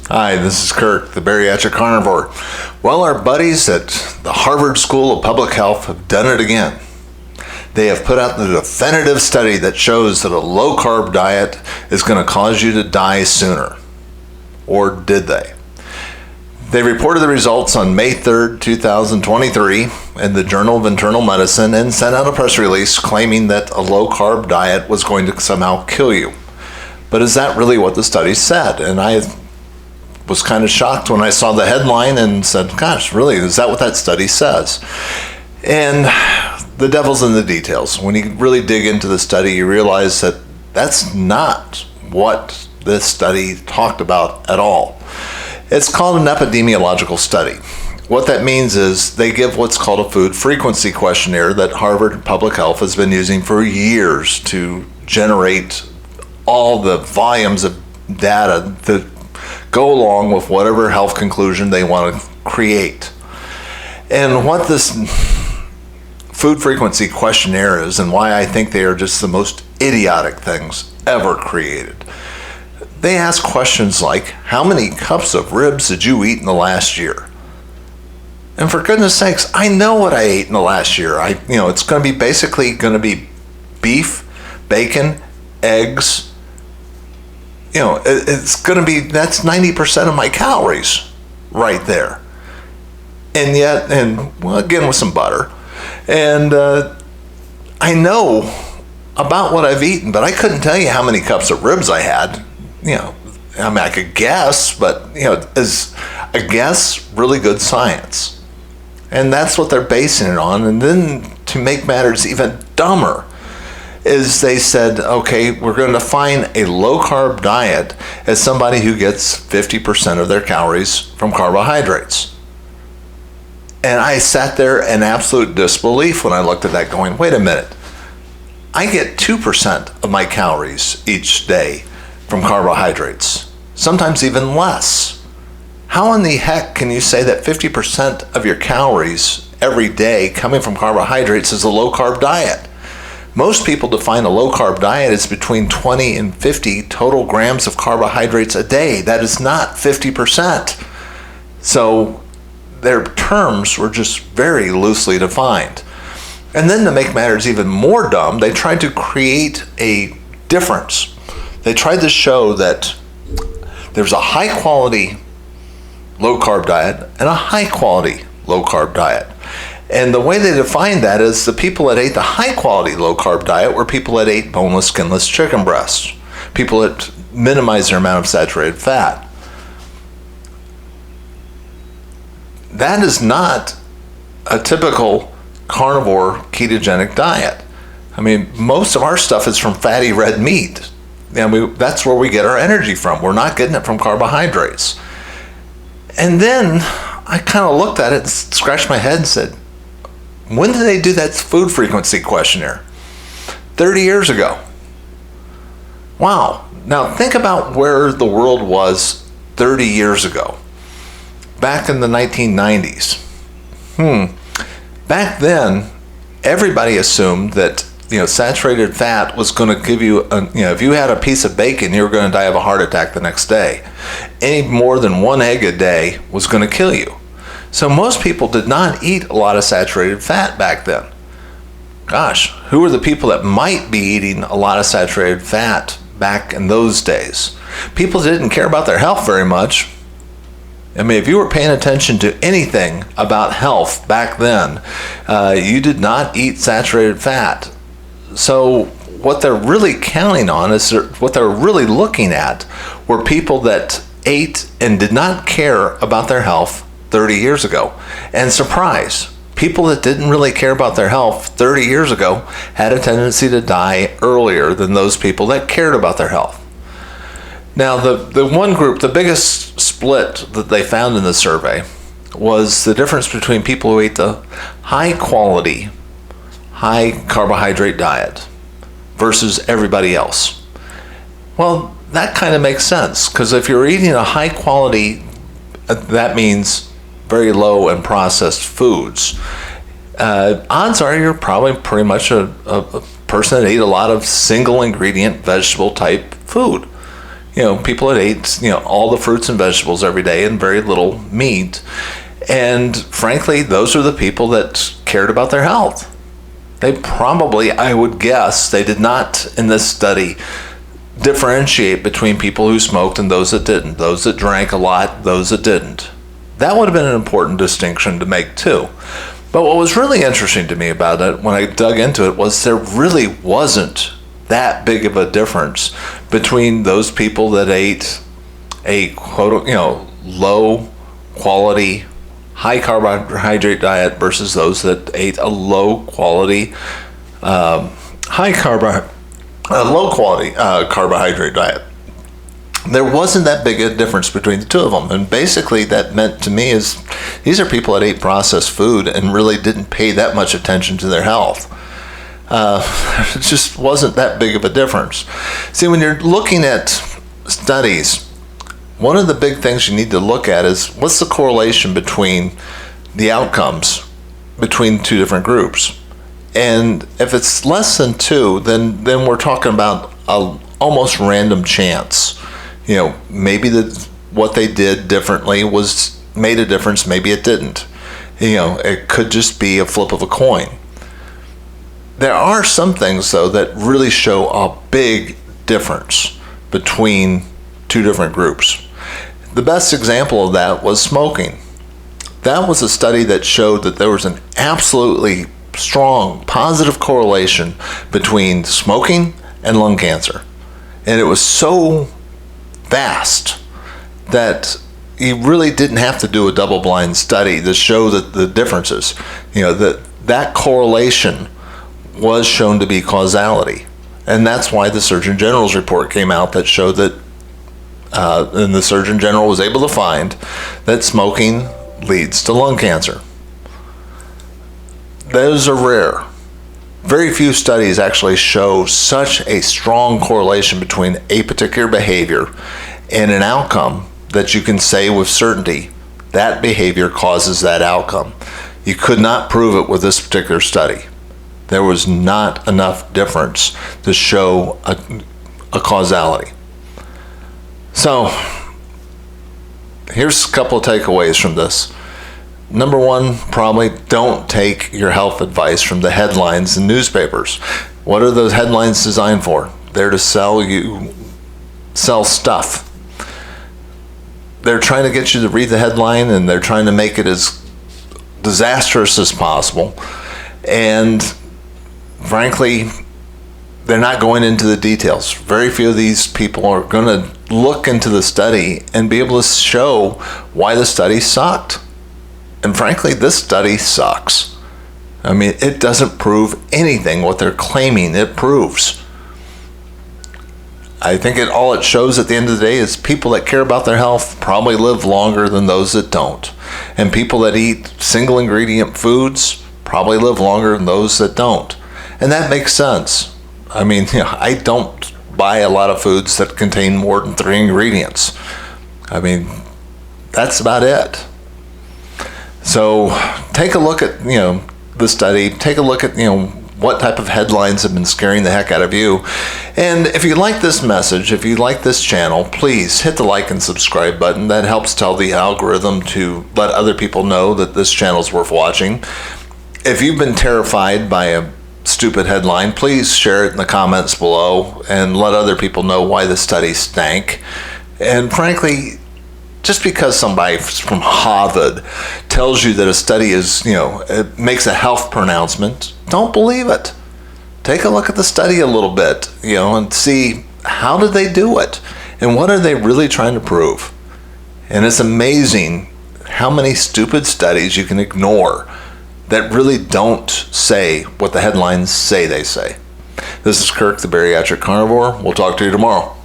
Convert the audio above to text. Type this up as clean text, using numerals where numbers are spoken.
Hi, this is Kirk, the bariatric carnivore. Well, our buddies at the Harvard School of Public Health have done it again. They have put out the definitive study that shows that a low-carb diet is going to cause you to die sooner. Or did they? They reported the results on May 3rd, 2023 in the Journal of Internal Medicine and sent out a press release claiming that a low-carb diet was going to somehow kill you. But is that really what the study said? And I was kind of shocked when I saw the headline and said, gosh, really, is that what that study says? And the devil's in the details. When you really dig into the study, you realize that that's not what this study talked about at all. It's called an epidemiological study. What that means is they give what's called a food frequency questionnaire that Harvard Public Health has been using for years to generate all the volumes of data that go along with whatever health conclusion they want to create. And what this food frequency questionnaire is, and why I think they are just the most idiotic things ever created. They ask questions like, how many cups of ribs did you eat in the last year? And for goodness sakes, I know what I ate in the last year. It's going to be basically beef, bacon, eggs. It's going to be, that's 90% of my calories right there. And yet, again with some butter. And I know about what I've eaten, but I couldn't tell you how many cups of ribs I had. I could guess, but is a guess really good science? And that's what they're basing it on. And then to make matters even dumber, is they said, okay, we're going to define a low-carb diet as somebody who gets 50% of their calories from carbohydrates. And I sat there in absolute disbelief when I looked at that going, wait a minute, I get 2% of my calories each day from carbohydrates, sometimes even less. How in the heck can you say that 50% of your calories every day coming from carbohydrates is a low-carb diet? Most people define a low-carb diet as between 20 and 50 total grams of carbohydrates a day. That is not 50%. So their terms were just very loosely defined. And then to make matters even more dumb, they tried to create a difference. They tried to show that there's a high-quality low-carb diet and a high-quality low-carb diet. And the way they defined that is the people that ate the high-quality low-carb diet were people that ate boneless, skinless chicken breasts, people that minimized their amount of saturated fat. That is not a typical carnivore ketogenic diet. Most of our stuff is from fatty red meat. That's where we get our energy from. We're not getting it from carbohydrates. And then I kind of looked at it and scratched my head and said, when did they do that food frequency questionnaire? 30 years ago. Wow. Now think about where the world was 30 years ago. Back in the 1990s. Back then, everybody assumed that saturated fat was going to give you, if you had a piece of bacon, you were going to die of a heart attack the next day. Any more than one egg a day was going to kill you. So most people did not eat a lot of saturated fat back then. Gosh, who were the people that might be eating a lot of saturated fat back in those days? People didn't care about their health very much. If you were paying attention to anything about health back then, you did not eat saturated fat. So what they're really counting on is what they're really looking at were people that ate and did not care about their health 30 years ago. And surprise, people that didn't really care about their health 30 years ago had a tendency to die earlier than those people that cared about their health. Now, the one group, the biggest split that they found in the survey was the difference between people who ate the high-quality, high-carbohydrate diet versus everybody else. Well, that kind of makes sense, because if you're eating a high-quality, that means very low and processed foods. Odds are you're probably pretty much a person that ate a lot of single ingredient vegetable type food. people that ate, all the fruits and vegetables every day and very little meat. And frankly, those are the people that cared about their health. They probably, I would guess, they did not in this study differentiate between people who smoked and those that didn't, those that drank a lot, those that didn't. That would have been an important distinction to make too. But what was really interesting to me about it when I dug into it was there really wasn't that big of a difference between those people that ate a quote, low quality, high carbohydrate diet versus those that ate a low quality, low quality carbohydrate diet. There wasn't that big a difference between the two of them. And basically that meant to me is these are people that ate processed food and really didn't pay that much attention to their health. It just wasn't that big of a difference. See, when you're looking at studies, one of the big things you need to look at is what's the correlation between the outcomes between two different groups. And if it's less than 2, then we're talking about a almost random chance. Maybe what they did differently made a difference, maybe it didn't. It could just be a flip of a coin. There are some things, though, that really show a big difference between two different groups. The best example of that was smoking. That was a study that showed that there was an absolutely strong positive correlation between smoking and lung cancer. And it was so vast that you really didn't have to do a double-blind study to show that the differences, that correlation was shown to be causality. And that's why the Surgeon General's report came out that showed that, and the Surgeon General was able to find that smoking leads to lung cancer. Those are rare. Very few studies actually show such a strong correlation between a particular behavior and an outcome that you can say with certainty that behavior causes that outcome. You could not prove it with this particular study. There was not enough difference to show a causality. So, here's a couple of takeaways from this. Number one, probably don't take your health advice from the headlines in newspapers. What are those headlines designed for? They're to sell stuff. They're trying to get you to read the headline, and they're trying to make it as disastrous as possible. And frankly, they're not going into the details. Very few of these people are going to look into the study and be able to show why the study sucked. And frankly, this study sucks. I mean, it doesn't prove anything what they're claiming it proves. I think all it shows at the end of the day is people that care about their health probably live longer than those that don't. And people that eat single ingredient foods probably live longer than those that don't. And that makes sense. I mean, I don't buy a lot of foods that contain more than 3 ingredients. I mean, that's about it. So take a look at, the study, take a look at, what type of headlines have been scaring the heck out of you. And if you like this message, if you like this channel, please hit the like and subscribe button. That helps tell the algorithm to let other people know that this channel is worth watching. If you've been terrified by a stupid headline, please share it in the comments below and let other people know why the study stank. And frankly, just because somebody from Harvard tells you that a study is, it makes a health pronouncement, don't believe it. Take a look at the study a little bit, and see how did they do it and what are they really trying to prove. And it's amazing how many stupid studies you can ignore that really don't say what the headlines say they say. This is Kirk, the Bariatric Carnivore. We'll talk to you tomorrow.